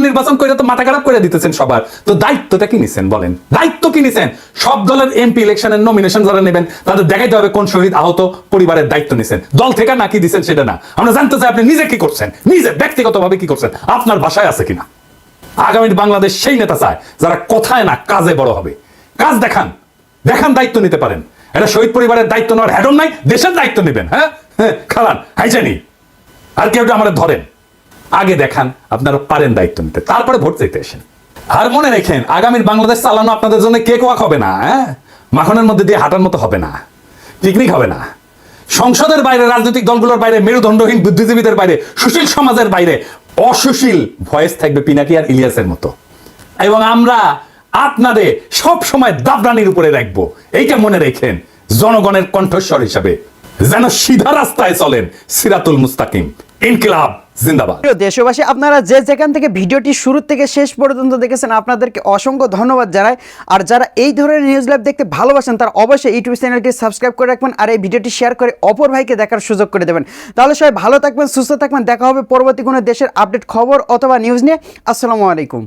নির্বাচন করে তো মাথা খারাপ করে দিতেছেন সবার। তো দায়িত্বটা কি নিছেন বলেন? দায়িত্ব কি নিছেন? সব দলের এমপি ইলেকশনের নমিনেশন যারা নেবেন তাদের দেখাইতে হবে কোন শহীদ আহত পরিবারের দায়িত্ব নিছেন। দল থেকে নাকি দিচ্ছেন সেটা না, আমরা জানতে চাই আপনি নিজে কি করছেন, নিজে ব্যক্তিগতভাবে কি করছেন, আপনার বাসায় আছে কিনা। আগামী বাংলাদেশ সেই নেতা চায় যারা কথায় না কাজে বড় হবে। কাজ দেখান, দায়িত্ব নিতে পারেন। এটা শহীদ পরিবারের দায়িত্ব নেওয়ার হেডন নাই, দেশের দায়িত্ব নেবেন। হ্যাঁ হ্যাঁ, খালান হাইজানি আর কেউ আমাদের ধরেন। আগে দেখান আপনারা পারেন দায়িত্ব নিতে, তারপরে ভোট চাইতে আসেন। আর মনে রেখেন, আগামীর বাংলাদেশ চালানো আপনাদের জন্য কেক ওয়াক হবে না, হ্যাঁ মাখনের মধ্যে দিয়ে হাঁটার মতো হবে না, পিকনিক হবে না। সংসদের বাইরে, রাজনৈতিক দলগুলোর বাইরে, মেরুদণ্ডহীন বুদ্ধিজীবীদের বাইরে, সুশীল সমাজের বাইরে অসুশীল ভয়েস থাকবে পিনাকি আর ইলিয়াসের মতো। এবং আমরা আপনাদের সব সময় দাবরানির উপরে রাখবো। এইটা মনে রেখেন, জনগণের কণ্ঠস্বর হিসাবে যেন সিধা রাস্তায় চলেন। সিরাতুল মুস্তাকিম, ইনকিলাব জিন্দাবাদ। দেশবাসী, আপনারা যে যেখান থেকে ভিডিওটি শুরু থেকে শেষ পর্যন্ত দেখেছেন আপনাদেরকে অসংখ্য ধন্যবাদ জানাই। আর যারা এই ধরনের নিউজ লাইভ দেখতে ভালোবাসেন তারা অবশ্যই ইউটিউব চ্যানেলটি সাবস্ক্রাইব করে রাখবেন আর এই ভিডিওটি শেয়ার করে অপর ভাইকে দেখার সুযোগ করে দেবেন। তাহলে সবাই ভালো থাকবেন, সুস্থ থাকবেন। দেখা হবে পরবর্তী কোনো দেশের আপডেট খবর অথবা নিউজ নিয়ে। আসসালামু আলাইকুম।